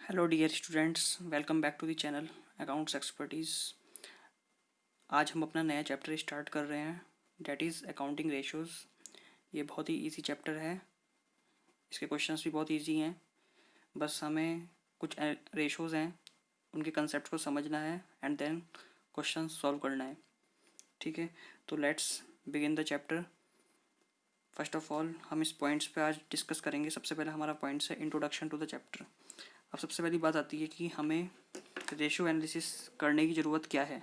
Hello dear students, welcome back to the channel accounts expertise. आज हम अपना नया चैप्टर स्टार्ट कर रहे हैं, डैट इज़ अकाउंटिंग रेशोज़। ये बहुत ही इजी चैप्टर है, इसके क्वेश्चंस भी बहुत इजी हैं। बस हमें कुछ रेशोज़ हैं, उनके कंसेप्ट को समझना है एंड देन क्वेश्चन सॉल्व करना है। ठीक है, तो let's begin the chapter. First of all हम इस पॉइंट्स पे आज डिस्कस करेंगे। सबसे पहले हमारा पॉइंट्स है इंट्रोडक्शन टू द चैप्टर। अब सबसे पहली बात आती है कि हमें रेशियो एनालिसिस करने की ज़रूरत क्या है।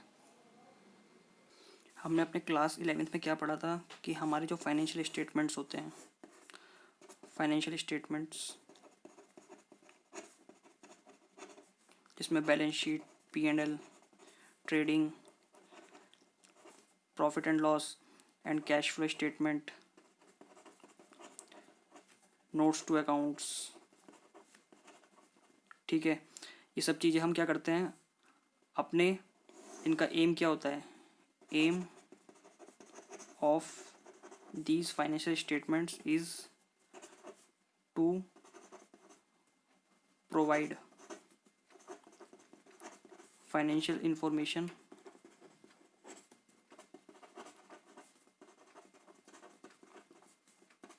हमने अपने क्लास 11th में क्या पढ़ा था कि हमारे जो फाइनेंशियल स्टेटमेंट्स होते हैं, फाइनेंशियल स्टेटमेंट्स जिसमें balance sheet, P&L, trading, profit and loss and cash flow statement, notes to accounts. ठीक है, ये सब चीज़ें हम क्या करते हैं अपने, इनका एम क्या होता है? Aim of these financial statements is to provide financial information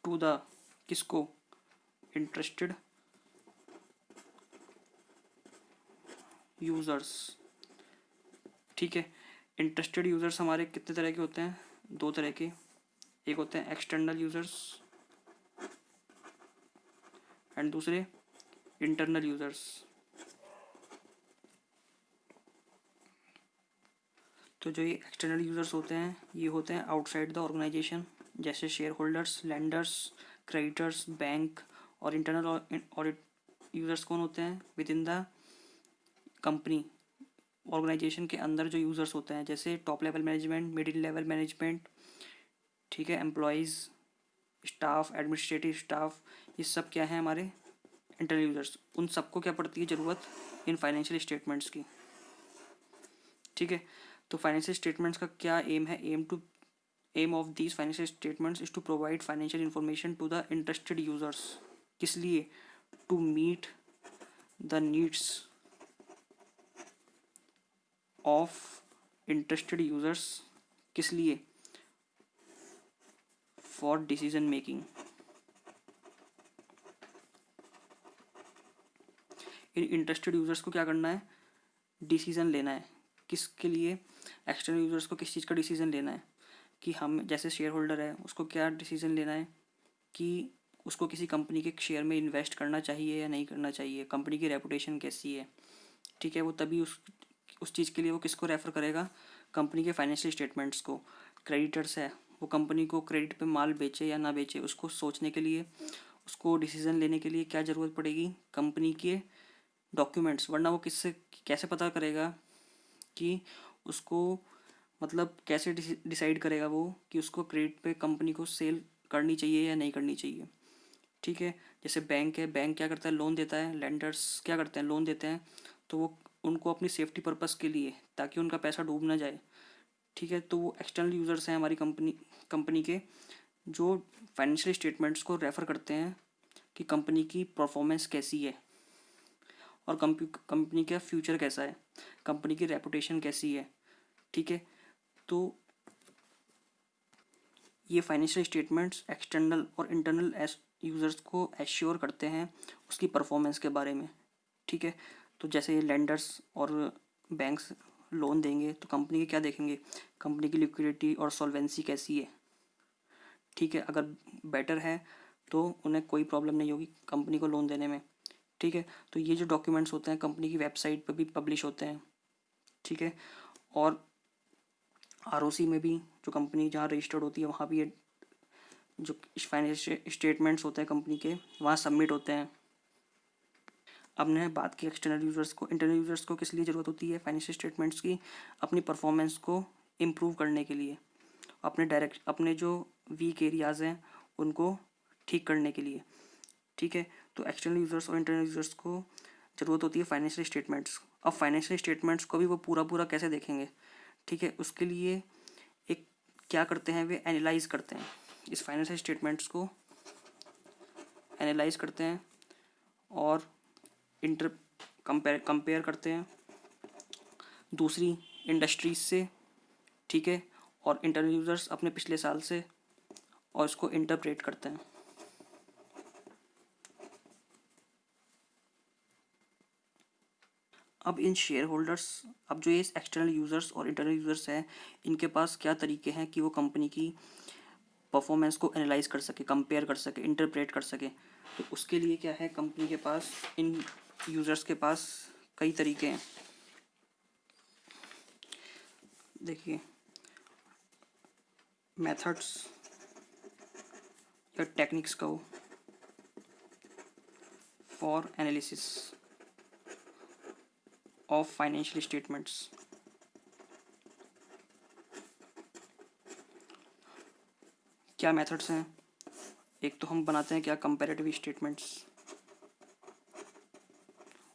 to the किसको? Interested users. ठीक है, इंटरेस्टेड यूज़र्स हमारे कितने तरह के होते हैं? दो तरह के। एक होते हैं एक्सटर्नल यूज़र्स एंड दूसरे इंटरनल यूज़र्स। तो जो ये एक्सटर्नल यूज़र्स होते हैं, ये होते हैं आउटसाइड द ऑर्गेनाइजेशन, जैसे share holders, lenders, creditors, bank. और इंटरनल ऑडिट यूज़र्स कौन होते हैं? Within the company, organisation के अंदर जो यूज़र्स होते हैं, जैसे top level management, middle level management, ठीक है, एम्प्लॉयज़, स्टाफ, एडमिनिस्ट्रेटिव स्टाफ, ये सब क्या है हमारे इंटरनल यूज़र्स। उन सबको क्या पड़ती है ज़रूरत इन फाइनेंशियल स्टेटमेंट्स की। ठीक है, तो फाइनेंशियल स्टेटमेंट्स का क्या एम है? Aim of these financial statements is to provide financial information to the interested users. किस लिए? To meet the needs of interested users. किस लिए? For decision making. इन इंटरेस्टेड यूजर्स को क्या करना है? डिसीजन लेना है। किसके लिए? एक्सटर्नल यूजर्स को किस चीज़ का डिसीजन लेना है? कि हम जैसे शेयर होल्डर है, उसको क्या डिसीजन लेना है कि उसको किसी कंपनी के शेयर में इन्वेस्ट करना चाहिए या नहीं करना चाहिए, कंपनी की रेपुटेशन कैसी है। ठीक है, वो तभी उस चीज़ के लिए वो किसको रेफ़र करेगा? कंपनी के फाइनेंशियल स्टेटमेंट्स को। क्रेडिटर्स है, वो कंपनी को क्रेडिट पे माल बेचे या ना बेचे, उसको सोचने के लिए, उसको डिसीजन लेने के लिए क्या ज़रूरत पड़ेगी? कंपनी के डॉक्यूमेंट्स। वरना वो किससे कैसे पता करेगा कि उसको, मतलब कैसे डिसाइड करेगा वो कि उसको क्रेडिट पे कंपनी को सेल करनी चाहिए या नहीं करनी चाहिए। ठीक है, जैसे बैंक है, बैंक क्या करता है? लोन देता है। लेंडर्स क्या करते हैं? लोन देते हैं। तो वो उनको अपनी सेफ्टी पर्पस के लिए, ताकि उनका पैसा डूब ना जाए। ठीक है, तो वो एक्सटर्नल यूज़र्स हैं हमारी कंपनी के, जो फाइनेंशियल स्टेटमेंट्स को रेफ़र करते हैं कि कंपनी की परफॉर्मेंस कैसी है और कंपनी का फ्यूचर कैसा है, कंपनी की रेपुटेशन कैसी है। ठीक है, तो ये फाइनेंशियल स्टेटमेंट्स एक्सटर्नल और इंटरनल यूज़र्स को एश्योर करते हैं उसकी परफॉर्मेंस के बारे में। ठीक है, तो जैसे लेंडर्स और बैंक्स लोन देंगे तो कंपनी के क्या देखेंगे? कंपनी की लिक्विडिटी और सॉल्वेंसी कैसी है। ठीक है, अगर बेटर है तो उन्हें कोई प्रॉब्लम नहीं होगी कंपनी को लोन देने में। ठीक है, तो ये जो डॉक्यूमेंट्स होते हैं कंपनी की वेबसाइट पर भी पब्लिश होते हैं। ठीक है, और आरओसी में भी, जो कंपनी जहाँ रजिस्टर्ड होती है वहाँ भी ये जो फाइनेंशियल स्टेटमेंट्स होते हैं कंपनी के, वहाँ सबमिट होते हैं। अब ने बात की एक्सटर्नल यूज़र्स को। इंटरनल यूज़र्स को किस लिए ज़रूरत होती है फाइनेंशियल स्टेटमेंट्स की? अपनी परफॉर्मेंस को इम्प्रूव करने के लिए, अपने जो वीक एरियाज़ हैं उनको ठीक करने के लिए। ठीक है, तो एक्सटर्नल यूज़र्स और इंटरनल यूज़र्स को ज़रूरत होती है फाइनेंशियल स्टेटमेंट्स। अब फाइनेंशियल स्टेटमेंट्स को भी वो पूरा पूरा कैसे देखेंगे? ठीक है, उसके लिए एक क्या करते हैं, वे एनालाइज करते हैं, इस फाइनेंशियल स्टेटमेंट्स को एनालाइज करते हैं और कंपेयर करते हैं दूसरी इंडस्ट्रीज से, ठीक है, और इंटरनल यूज़र्स अपने पिछले साल से, और इसको इंटरप्रेट करते हैं। अब इन शेयर होल्डर्स, अब जो ये एक्सटर्नल यूज़र्स और इंटरनल यूज़र्स हैं, इनके पास क्या तरीके हैं कि वो कंपनी की परफॉर्मेंस को एनालाइज कर सके, कंपेयर कर सके, इंटरप्रेट कर सके। तो उसके लिए क्या है, कंपनी के पास, इन यूज़र्स के पास कई तरीके हैं। देखिए, मेथड्स या टेक्निक्स का for analysis of financial statements. क्या मेथड्स हैं? एक तो हम बनाते हैं क्या, कंपैरेटिव स्टेटमेंट्स,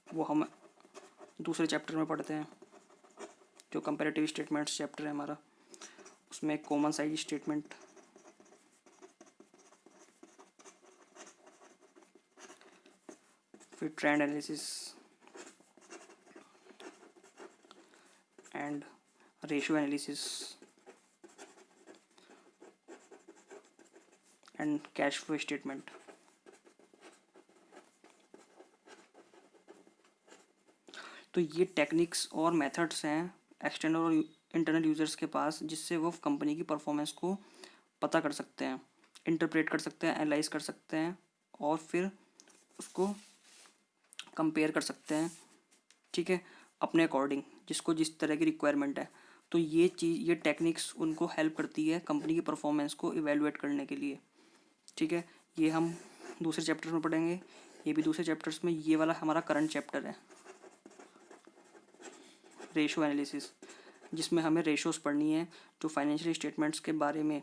वो हम दूसरे चैप्टर में पढ़ते हैं। जो कंपैरेटिव स्टेटमेंट्स चैप्टर है हमारा, उसमें कॉमन साइज स्टेटमेंट, फिर trend analysis and ratio analysis and cash flow statement. तो ये टेक्निक्स और मेथड्स हैं एक्सटर्नल और इंटरनल यूज़र्स के पास, जिससे वो कंपनी की परफॉर्मेंस को पता कर सकते हैं, इंटरप्रेट कर सकते हैं, एनालाइज कर सकते हैं, और फिर उसको कंपेयर कर सकते हैं, ठीक है, अपने अकॉर्डिंग, जिसको जिस तरह की रिक्वायरमेंट है। तो ये टेक्निक्स उनको हेल्प करती है कंपनी की परफॉर्मेंस को इवेलुएट करने के लिए, ठीक है। ये हम दूसरे चैप्टर में पढ़ेंगे, ये भी दूसरे चैप्टर्स में। ये वाला हमारा करंट चैप्टर है, रेशो एनालिसिस, जिसमें हमें रेशोस पढ़नी है, जो फाइनेंशियल स्टेटमेंट्स के बारे में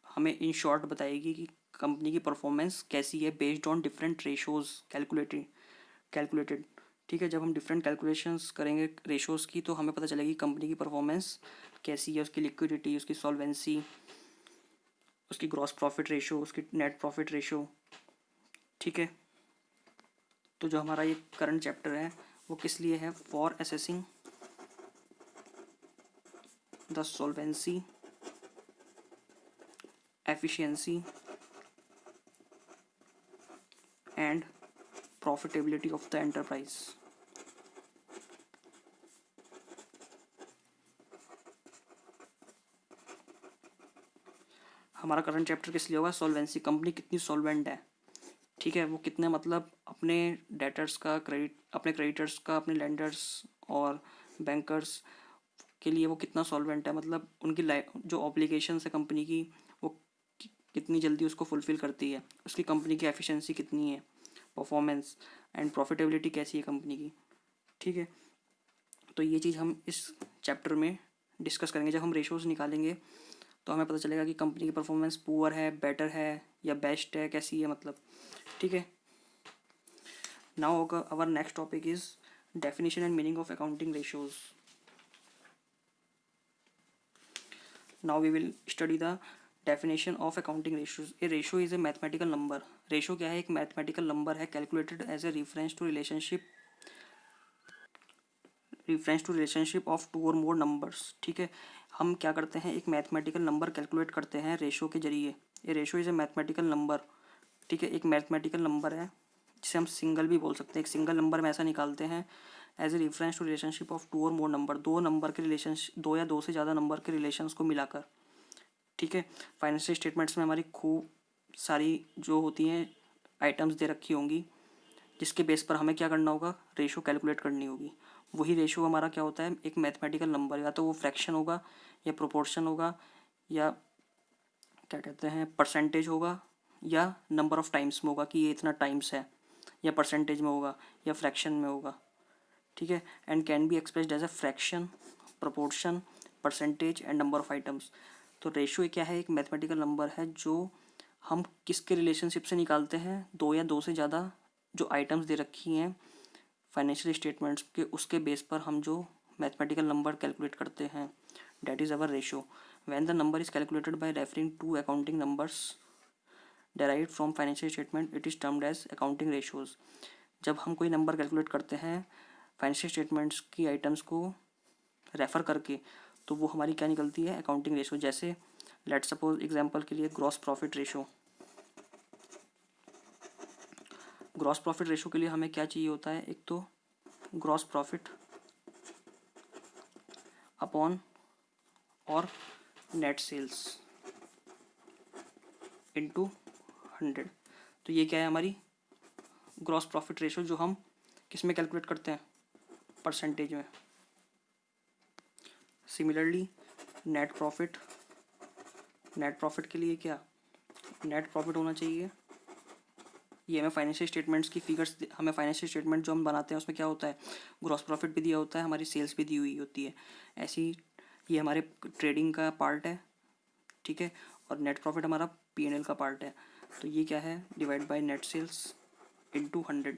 हमें इन शॉर्ट बताएगी कि कंपनी की परफॉर्मेंस कैसी है based on different ratios calculated, ठीक है। जब हम डिफरेंट कैलकुलेशंस करेंगे रेशोज़ की, तो हमें पता चलेगी कंपनी की परफॉर्मेंस कैसी है, उसकी लिक्विडिटी, उसकी सॉल्वेंसी, उसकी ग्रॉस प्रॉफिट रेशो, उसकी नेट प्रॉफिट रेशो, ठीक है। तो जो हमारा ये करंट चैप्टर है वो किस लिए है, for assessing the solvency, efficiency and profitability of the enterprise। हमारा करंट चैप्टर किस लिए होगा, सॉल्वेंसी, कंपनी कितनी सॉल्वेंट है, ठीक है, वो कितने मतलब अपने डेटर्स का क्रेडिट, अपने क्रेडिटर्स का, अपने लेंडर्स और बैंकर्स के लिए वो कितना सॉल्वेंट है, मतलब उनकी जो ऑब्लिगेशंस है कंपनी की, वो कितनी जल्दी उसको फुलफ़िल करती है, उसकी कंपनी की एफिशिएंसी कितनी है, परफॉर्मेंस एंड प्रॉफिटेबिलिटी कैसी है कंपनी की, ठीक है। तो ये चीज़ हम इस चैप्टर में डिस्कस करेंगे। जब हम रेशोज़ निकालेंगे तो हमें पता चलेगा कि कंपनी की परफॉर्मेंस पुअर है, बेटर है या बेस्ट है, कैसी है, मतलब, ठीक है। Now our next topic is definition and meaning of accounting ratios. Now we will study the definition of accounting ratios. A ratio is a mathematical number. Ratio क्या है, एक मैथमेटिकल नंबर है, calculated as a reference to relationship of two or more numbers, ठीक है। हम क्या करते हैं, एक मैथमेटिकल नंबर कैलकुलेट करते हैं रेशो के जरिए। A ratio is a mathematical number, ठीक है, एक मैथमेटिकल नंबर है जिसे हम सिंगल भी बोल सकते हैं। एक सिंगल नंबर में ऐसा निकालते हैं as a reference to relationship of two or more number, दो नंबर के रिलेशनशिप, दो या दो से ज़्यादा नंबर के रिलेशंस को मिलाकर, ठीक है। फाइनेंशियल स्टेटमेंट्स में हमारी खूब सारी जो होती हैं आइटम्स दे रखी होंगी, जिसके बेस पर हमें क्या करना होगा, रेशो कैलकुलेट करनी होगी। वही रेशो हमारा क्या होता है, एक मैथमेटिकल नंबर, या तो वो फ्रैक्शन होगा या प्रोपोर्शन होगा या क्या कहते हैं परसेंटेज होगा, या नंबर ऑफ टाइम्स में होगा कि ये इतना टाइम्स है, या परसेंटेज में होगा या फ्रैक्शन में होगा, ठीक है। And can be expressed as a fraction, proportion, percentage and number of items. तो रेशो क्या है, एक मैथमेटिकल नंबर है जो हम किसके रिलेशनशिप से निकालते हैं, दो या दो से ज़्यादा जो आइटम्स दे रखी हैं फाइनेंशियल स्टेटमेंट्स के, उसके बेस पर हम जो मैथमेटिकल नंबर कैलकुलेट करते हैं, that is our ratio. When the number is calculated by referring to accounting numbers derived from financial statement, it is termed as accounting ratios। जब हम कोई नंबर कैलकुलेट करते हैं फाइनेंशियल स्टेटमेंट्स की items को refer करके, तो वो हमारी क्या निकलती है, अकाउंटिंग रेशो। जैसे लेट सपोज एग्जांपल के लिए gross profit ratio. Gross profit ratio के लिए हमें क्या चाहिए होता है, एक तो ग्रॉस प्रॉफिट अपॉन और नेट सेल्स इनटू 100। तो ये क्या है, हमारी ग्रॉस प्रॉफिट रेशो, जो हम किस में कैलकुलेट करते हैं, परसेंटेज में। सिमिलरली नेट प्रॉफिट के लिए क्या, नेट प्रॉफिट होना चाहिए, ये हमें फाइनेंशियल स्टेटमेंट्स की फिगर्स, हमें फाइनेंशियल स्टेटमेंट जो हम बनाते हैं उसमें क्या होता है, ग्रॉस प्रॉफिट भी दिया होता है, हमारी सेल्स भी दी हुई होती है। ऐसी ये हमारे ट्रेडिंग का पार्ट है, ठीक है, और नेट प्रॉफिट हमारा P&L का पार्ट है। तो ये क्या है, divide by net sales into 100।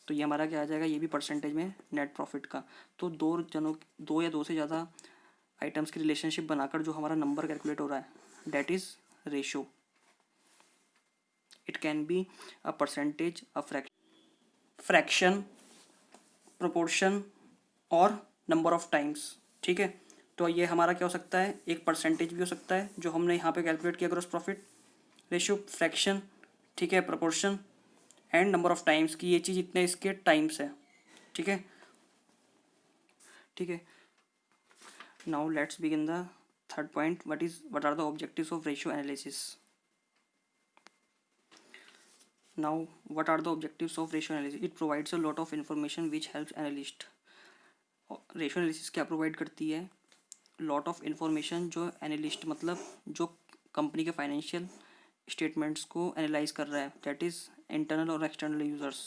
तो ये हमारा क्या आ जाएगा, ये भी परसेंटेज में नेट प्रॉफिट का। तो दो या दो से ज़्यादा आइटम्स की रिलेशनशिप बनाकर जो हमारा नंबर कैलकुलेट हो रहा है, that is ratio. It can be a percentage, a fraction, proportion और नंबर ऑफ टाइम्स, ठीक है। तो ये हमारा क्या हो सकता है, एक परसेंटेज भी हो सकता है जो हमने यहाँ पे कैलकुलेट किया ग्रॉस प्रॉफिट रेशियो, फ्रैक्शन, ठीक है, proportion and number of times की ये चीज़ इतने इसके टाइम्स है, ठीक है, ठीक है। Now let's begin the third point, what are the objectives of ratio analysis. Now, what are the objectives of ratio analysis? It provides a lot of information which helps analyst. Ratio analysis क्या provide करती है, lot of information, जो analyst मतलब जो company के financial statements को analyse कर रहा है, दैट इज़ इंटरनल और एक्सटर्नल यूज़र्स,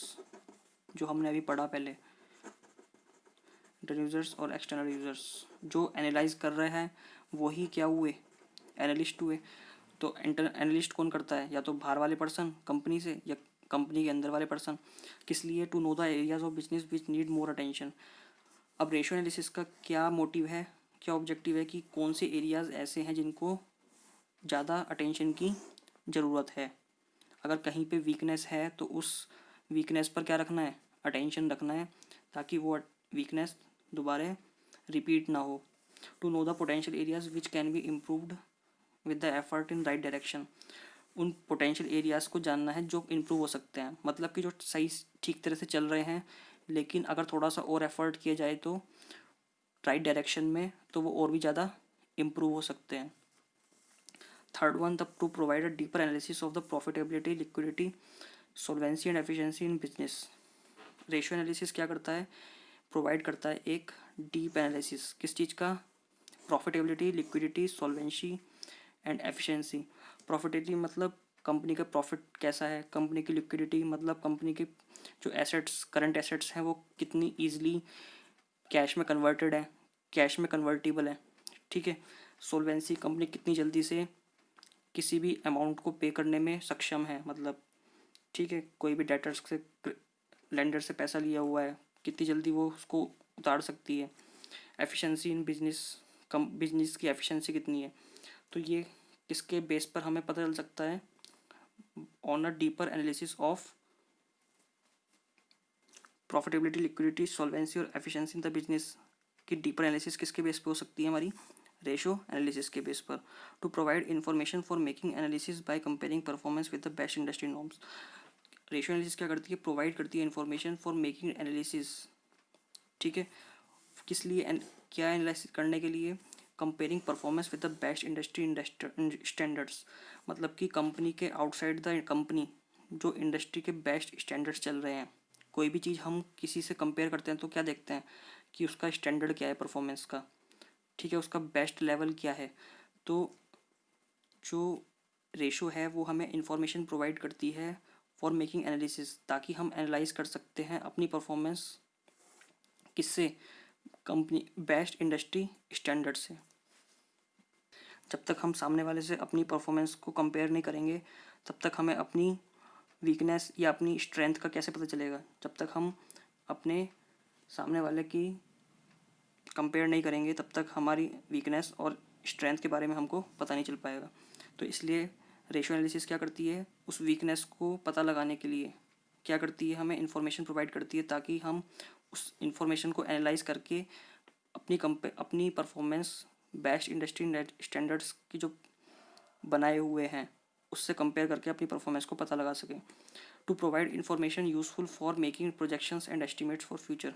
जो हमने अभी पढ़ा पहले, इंटरनल यूज़र्स और एक्सटर्नल यूज़र्स जो एनालाइज कर रहे हैं वही क्या हुए, एनालिस्ट हुए। तो एनालिस्ट कौन करता है, या तो बाहर वाले पर्सन कंपनी से, या कंपनी के अंदर वाले पर्सन। किस लिए, to know the areas of business which need more attention. अब रेशियो एनालिसिस का क्या मोटिव है, क्या ऑब्जेक्टिव है, कि कौन से एरियाज ऐसे हैं जिनको ज़्यादा अटेंशन की ज़रूरत है। अगर कहीं पे वीकनेस है तो उस वीकनेस पर क्या रखना है, अटेंशन रखना है, ताकि वो वीकनेस दोबारा रिपीट ना हो। To know the potential areas which can be improved with the effort in right direction. उन पोटेंशियल एरियाज़ को जानना है जो इम्प्रूव हो सकते हैं, मतलब कि जो सही ठीक तरह से चल रहे हैं, लेकिन अगर थोड़ा सा और एफर्ट किया जाए तो राइट डायरेक्शन में, तो वो और भी ज़्यादा इम्प्रूव हो सकते हैं। Third one, the two provide a deeper analysis of the profitability, liquidity, solvency and efficiency in business. Ratio analysis क्या करता है, प्रोवाइड करता है एक डीप एनालिसिस, किस चीज़ का, profitability, liquidity, solvency and efficiency. Profitability मतलब कंपनी का प्रॉफिट कैसा है, कंपनी की लिक्विडिटी मतलब कंपनी के जो एसेट्स, करंट एसेट्स हैं, वो कितनी ईजिली कैश में कन्वर्टेड है, कैश में कन्वर्टिबल है, ठीक है। सोल्वेंसी, कंपनी कितनी जल्दी से किसी भी अमाउंट को पे करने में सक्षम है, मतलब ठीक है, कोई भी डेटर्स से, लेंडर से पैसा लिया हुआ है, कितनी जल्दी वो उसको उतार सकती है। एफिशिएंसी इन बिजनेस, बिजनेस की एफिशिएंसी कितनी है। तो ये किसके बेस पर हमें पता चल सकता है, on a deeper analysis of profitability, liquidity, solvency और एफिशिएंसी इन द बिजनेस की डीपर एनालिसिस किसके बेस पे हो सकती है, हमारी रेशो एनालिसिस के बेस पर। To provide information for making analysis by comparing performance with the best industry norms. Ratio analysis क्या करती है, प्रोवाइड करती है इन्फॉर्मेशन फॉर मेकिंग एनालिसिस, ठीक है, किस लिए, क्या एनालिसिस करने के लिए, comparing performance with the best industry standards, मतलब कि कंपनी के आउटसाइड द कंपनी जो इंडस्ट्री के बेस्ट स्टैंडर्ड्स चल रहे हैं। कोई भी चीज़ हम किसी से कंपेयर करते हैं तो क्या देखते हैं कि उसका स्टैंडर्ड क्या है परफॉर्मेंस का, ठीक है, उसका बेस्ट लेवल क्या है। तो जो रेशो है वो हमें इंफॉर्मेशन प्रोवाइड करती है फॉर मेकिंग एनालिसिस, ताकि हम एनालाइज कर सकते हैं अपनी परफॉर्मेंस किससे, कंपनी बेस्ट इंडस्ट्री स्टैंडर्ड से। जब तक हम सामने वाले से अपनी परफॉर्मेंस को कंपेयर नहीं करेंगे, तब तक हमें अपनी वीकनेस या अपनी स्ट्रेंथ का कैसे पता चलेगा, जब तक हम अपने सामने वाले की कंपेयर नहीं करेंगे तब तक हमारी वीकनेस और स्ट्रेंथ के बारे में हमको पता नहीं चल पाएगा। तो इसलिए रेशियो एनालिसिस क्या करती है, उस वीकनेस को पता लगाने के लिए क्या करती है, हमें इन्फॉर्मेशन प्रोवाइड करती है ताकि हम उस इन्फॉर्मेशन को एनालाइज करके अपनी परफॉर्मेंस बेस्ट इंडस्ट्री स्टैंडर्ड्स की जो बनाए हुए हैं उससे कंपेयर करके अपनी परफॉर्मेंस को पता लगा सकें। To provide information useful for making projections and estimates for future.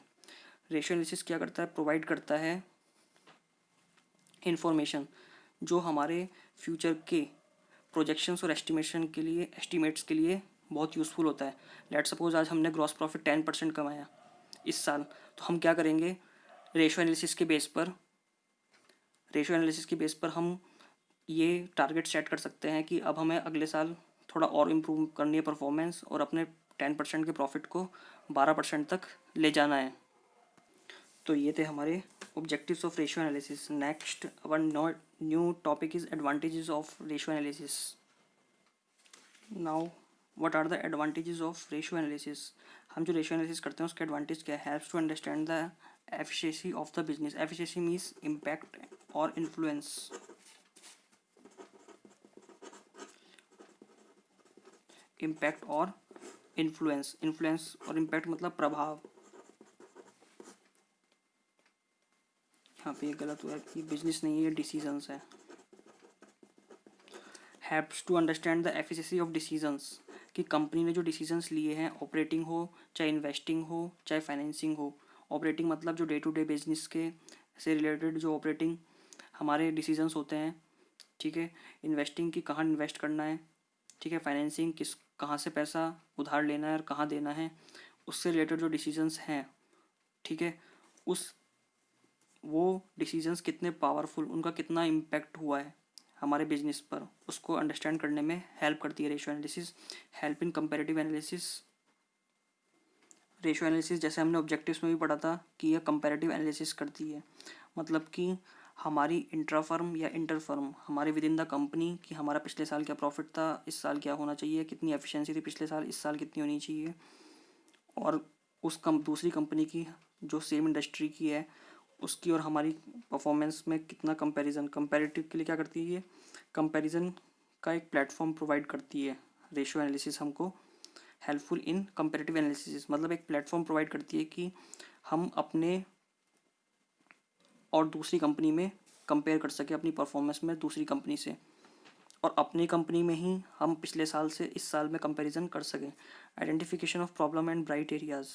Ratio analysis क्या करता है, प्रोवाइड करता है इन्फॉर्मेशन जो हमारे फ्यूचर के प्रोजेक्शंस और एस्टिमेट्स के लिए बहुत यूज़फुल होता है। लेट सपोज आज हमने ग्रॉस प्रॉफिट 10% कमाया इस साल, तो हम क्या करेंगे, रेशियो एनालिसिस के बेस पर हम ये टारगेट सेट कर सकते हैं कि अब हमें अगले साल थोड़ा और इम्प्रूव करनी है परफॉर्मेंस और अपने 10% के प्रॉफिट को 12% तक ले जाना है। तो ये थे हमारे objectives of ratio analysis. Next our new topic is advantages of ratio analysis. Now what are the advantages of ratio analysis. हम जो रेशियो एनालिसिस करते हैं उसके एडवांटेज क्या है, helps to understand the efficiency of the business. Efficiency means impact और influence. Impact और influence और इम्पैक्ट मतलब प्रभाव। यहाँ पे ये गलत हुआ है कि बिजनेस नहीं है, ये डिसीजंस है। Helps to understand the efficiency of decisions, कि कंपनी ने जो डिसीजंस लिए हैं, ऑपरेटिंग हो चाहे इन्वेस्टिंग हो चाहे फाइनेंसिंग हो। ऑपरेटिंग मतलब जो डे टू डे बिजनेस के से रिलेटेड जो ऑपरेटिंग हमारे डिसीजंस होते हैं, ठीक है। इन्वेस्टिंग की कहाँ इन्वेस्ट करना है, ठीक है। फाइनेंसिंग कहाँ से पैसा उधार लेना है और कहाँ देना है, उससे रिलेटेड जो डिसीजंस हैं, ठीक है। वो डिसीजंस कितने पावरफुल, उनका कितना इम्पैक्ट हुआ है हमारे बिजनेस पर, उसको अंडरस्टैंड करने में हेल्प करती है ratio analysis. Help in comparative analysis. Ratio analysis जैसे हमने ऑब्जेक्टिव्स में भी पढ़ा था कि यह कंपैरेटिव एनालिसिस करती है, मतलब कि हमारी इंट्रा फर्म या इंटर फर्म, हमारे विद इन द कंपनी, कि हमारा पिछले साल क्या प्रॉफिट था, इस साल क्या होना चाहिए, कितनी एफिशिएंसी थी पिछले साल, इस साल कितनी होनी चाहिए, और दूसरी कंपनी की जो सेम इंडस्ट्री की है उसकी और हमारी परफॉर्मेंस में कितना कंपैरेटिव के लिए क्या करती है, ये कंपैरिजन का एक प्लेटफॉर्म प्रोवाइड करती है। रेशियो एनालिसिस हमको हेल्पफुल इन कंपैरेटिव एनालिसिस मतलब एक प्लेटफॉर्म प्रोवाइड करती है कि हम अपने और दूसरी कंपनी में कंपेयर कर सके अपनी परफॉर्मेंस में दूसरी कंपनी से, और अपनी कंपनी में ही हम पिछले साल से इस साल में कंपैरिजन कर सकें। Identification of problem and bright areas.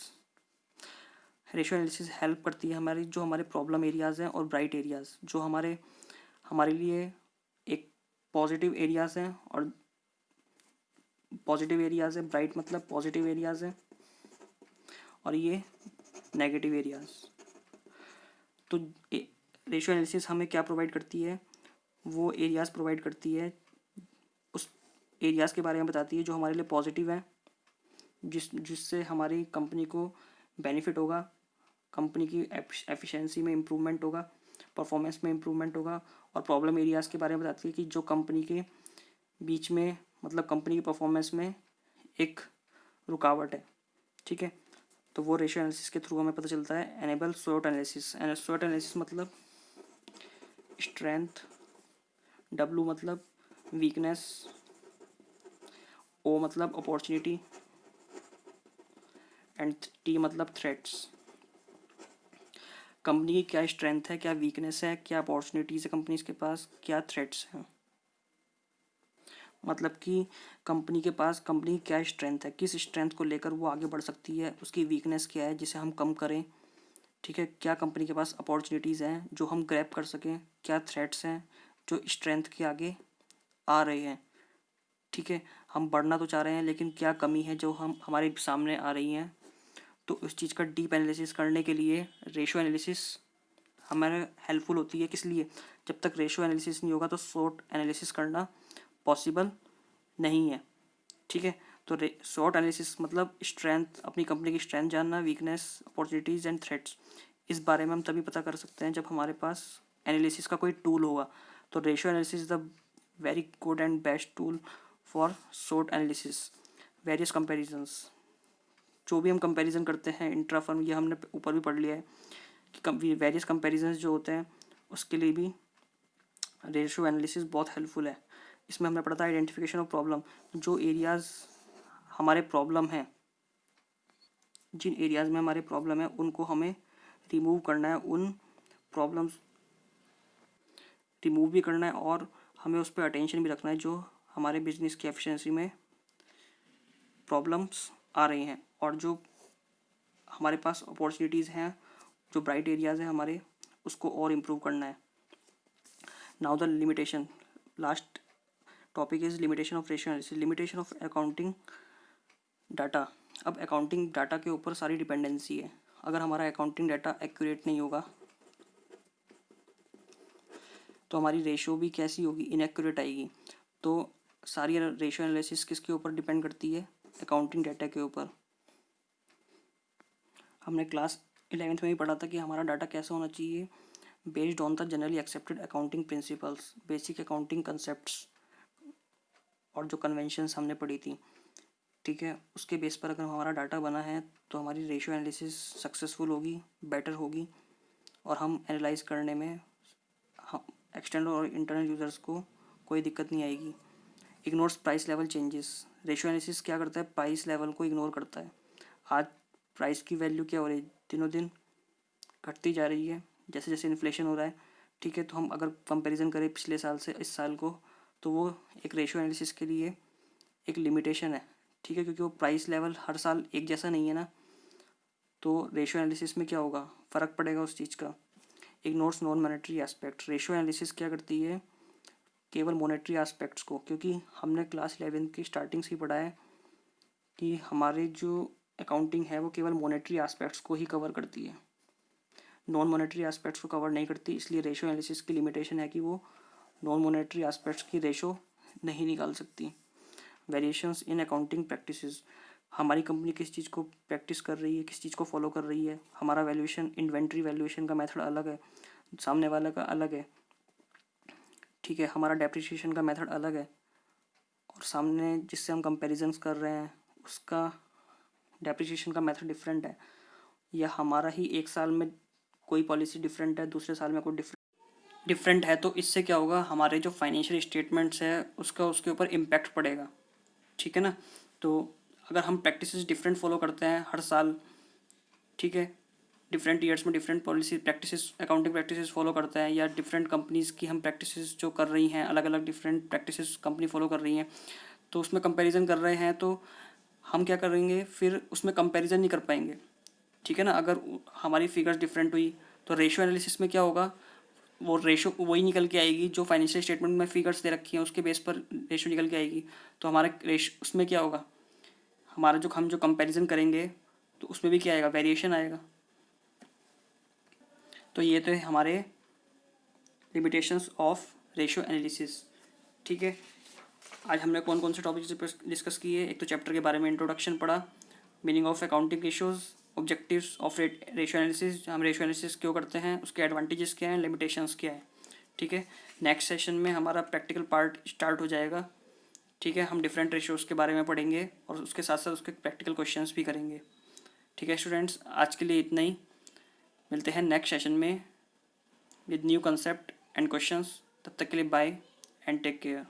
Ratio analysis help करती है हमारे प्रॉब्लम एरियाज़ हैं और ब्राइट एरियाज़, जो हमारे लिए एक पॉजिटिव एरियाज़ हैं और पॉजिटिव एरियाज़ है, ब्राइट मतलब पॉजिटिव एरियाज़ है, और ये नेगेटिव एरियाज़। तो रेशियो एनालिसिस हमें क्या प्रोवाइड करती है, वो एरियाज़ प्रोवाइड करती है, उस एरियाज़ के बारे में बताती है जो हमारे लिए पॉजिटिव हैं, जिससे हमारी कंपनी को बेनिफिट होगा, कंपनी की एफिशिएंसी में इम्प्रूवमेंट होगा, परफॉर्मेंस में इम्प्रूवमेंट होगा। और प्रॉब्लम एरियाज़ के बारे में बताती है कि जो कंपनी के बीच में मतलब कंपनी की परफॉर्मेंस में एक रुकावट है, ठीक है। तो वो रेशियो एनालिसिस के थ्रू हमें पता चलता है। एनेबल स्वॉट एनालिसिस। स्वॉट एनालिसिस मतलब स्ट्रेंथ, डब्ल्यू मतलब वीकनेस, ओ मतलब अपॉर्चुनिटी, एंड टी मतलब थ्रेट्स। कंपनी की क्या स्ट्रेंथ है, क्या वीकनेस है, क्या अपॉर्चुनिटीज़ है कंपनीज के पास, क्या थ्रेट्स हैं। मतलब कि कंपनी के पास कंपनी की क्या स्ट्रेंथ है, किस स्ट्रेंथ को लेकर वो आगे बढ़ सकती है, उसकी वीकनेस क्या है जिसे हम कम करें, ठीक है। क्या कंपनी के पास अपॉर्चुनिटीज़ हैं जो हम ग्रैब कर सकें, क्या थ्रेट्स हैं जो स्ट्रेंथ के आगे आ रहे हैं, ठीक है। हम बढ़ना तो चाह रहे हैं लेकिन क्या कमी है जो हमारे सामने आ रही हैं। तो उस चीज़ का डीप एनालिसिस करने के लिए रेशियो एनालिसिस हमारे हेल्पफुल होती है। किस लिए, जब तक रेशियो एनालिसिस नहीं होगा तो शॉर्ट एनालिसिस करना पॉसिबल नहीं है, ठीक है। तो शॉर्ट एनालिसिस मतलब स्ट्रेंथ, अपनी कंपनी की स्ट्रेंथ जानना, वीकनेस, अपॉर्चुनिटीज़ एंड थ्रेट्स। इस बारे में हम तभी पता कर सकते हैं जब हमारे पास एनालिसिस का कोई टूल होगा। तो ratio analysis is the very good and best tool for short analysis. Various comparisons, जो भी हम कंपैरिजन करते हैं इंट्रा फर्म, ये हमने ऊपर भी पढ़ लिया है कि वेरियस कंपैरिजन्स जो होते हैं उसके लिए भी रेशियो एनालिसिस बहुत हेल्पफुल है। इसमें हमने पढ़ा था आइडेंटिफिकेशन ऑफ प्रॉब्लम, जो एरियाज़ हमारे प्रॉब्लम हैं, जिन एरियाज़ में हमारे प्रॉब्लम है उनको हमें रिमूव करना है, उन प्रॉब्लम्स रिमूव भी करना है और हमें उस पर अटेंशन भी रखना है जो हमारे बिजनेस की एफिशिएंसी में प्रॉब्लम्स आ रही हैं और जो हमारे पास अपॉर्चुनिटीज़ हैं, जो ब्राइट एरियाज़ हैं हमारे, उसको और इम्प्रूव करना है। Now the limitation, last topic is limitation of ratio analysis, limitation of accounting data. अब अकाउंटिंग डाटा के ऊपर सारी डिपेंडेंसी है। अगर हमारा अकाउंटिंग डाटा एक्यूरेट नहीं होगा तो हमारी रेशो भी कैसी होगी, इनएक्यूरेट आएगी। तो सारी रेशो एनालिसिस किसके ऊपर डिपेंड करती है, अकाउंटिंग डाटा के ऊपर। हमने क्लास 11th में ही पढ़ा था कि हमारा डाटा कैसा होना चाहिए, based on the generally accepted accounting principles, basic accounting concepts और जो कन्वेंशंस हमने पढ़ी थी, ठीक है, उसके बेस पर अगर हमारा डाटा बना है तो हमारी रेशियो एनालिसिस सक्सेसफुल होगी, बेटर होगी और हम एनालाइज करने में हम एक्सटर्नल और इंटरनल यूज़र्स को कोई दिक्कत नहीं आएगी। Ignores price level changes, ratio analysis क्या करता है, प्राइस लेवल को इग्नोर करता है। आज प्राइस की वैल्यू क्या हो रही है, दिनों दिन घटती जा रही है जैसे जैसे इन्फ्लेशन हो रहा है, ठीक है। तो हम अगर कंपैरिजन करें पिछले साल से इस साल को तो वो एक रेशियो एनालिसिस के लिए एक लिमिटेशन है, ठीक है, क्योंकि वो प्राइस लेवल हर साल एक जैसा नहीं है ना, तो रेशियो एनालिसिस में क्या होगा, फ़र्क पड़ेगा उस चीज़ का। Ignores non monetary aspect, ratio analysis क्या करती है, केवल मॉनेटरी एस्पेक्ट्स को, क्योंकि हमने क्लास 11 की स्टार्टिंग से ही पढ़ा है कि हमारे जो अकाउंटिंग है वो केवल मॉनेटरी एस्पेक्ट्स को ही कवर करती है, नॉन मॉनेटरी एस्पेक्ट्स को कवर नहीं करती। इसलिए रेशो एनालिसिस की लिमिटेशन है कि वो नॉन मॉनेटरी एस्पेक्ट्स की रेशो नहीं निकाल सकती। वेरिएशंस इन अकाउंटिंग प्रैक्टिसेस, हमारी कंपनी किस चीज़ को प्रैक्टिस कर रही है, किस चीज़ को फॉलो कर रही है। हमारा वैल्यूएशन, इन्वेंट्री वैल्यूएशन का मेथड अलग है, सामने वाला का अलग है, ठीक है। हमारा डेप्रिसिएशन का मेथड अलग है और सामने जिससे हम कंपैरिजंस कर रहे हैं उसका डेप्रिसिएशन का मेथड डिफरेंट है, या हमारा ही एक साल में कोई पॉलिसी डिफरेंट है, दूसरे साल में कोई डिफरेंट है। तो इससे क्या होगा, हमारे जो फाइनेंशियल स्टेटमेंट्स है उसका उसके ऊपर इम्पैक्ट पड़ेगा, ठीक है ना। तो अगर हम प्रैक्टिसेस डिफरेंट फॉलो करते हैं हर साल, ठीक है, डिफरेंट ईयर्स में different policy practices, accounting practices follow करते हैं, या डिफरेंट कंपनीज़ की हम प्रैक्टिसेस जो कर रही हैं, अलग अलग डिफरेंट प्रैक्टिसेस कंपनी फॉलो कर रही हैं, तो उसमें कंपैरिजन कर रहे हैं, तो हम क्या करेंगे, फिर उसमें कंपैरिजन नहीं कर पाएंगे, ठीक है ना। अगर हमारी फिगर्स डिफरेंट हुई तो रेशियो एनालिसिस में क्या होगा, वो रेशो वही निकल के आएगी जो फाइनेंशियल स्टेटमेंट में फिगर्स दे रखी हैं उसके बेस पर रेशो निकल के आएगी। तो हमारा रेश उसमें क्या होगा, हमारा जो हम जो कंपैरिजन करेंगे तो उसमें भी क्या आएगा, वेरिएशन आएगा। तो ये तो है हमारे लिमिटेशंस ऑफ रेशियो एनालिसिस, ठीक है। आज हमने कौन कौन से टॉपिक्स डिस्कस किए, एक तो चैप्टर के बारे में इंट्रोडक्शन पढ़ा, meaning of accounting ratios, objectives of ratio analysis, हम रेशियो एनालिसिस क्यों करते हैं, उसके एडवांटेजेस क्या हैं, लिमिटेशंस क्या है, ठीक है। नेक्स्ट सेशन में हमारा प्रैक्टिकल पार्ट स्टार्ट हो जाएगा, ठीक है। हम डिफरेंट रेशियोज़ के बारे में पढ़ेंगे और उसके साथ साथ उसके प्रैक्टिकल क्वेश्चंस भी करेंगे, ठीक है स्टूडेंट्स। आज के लिए इतना ही, मिलते हैं नेक्स्ट सेशन में with new concept and questions. तब तक के लिए बाय एंड टेक केयर।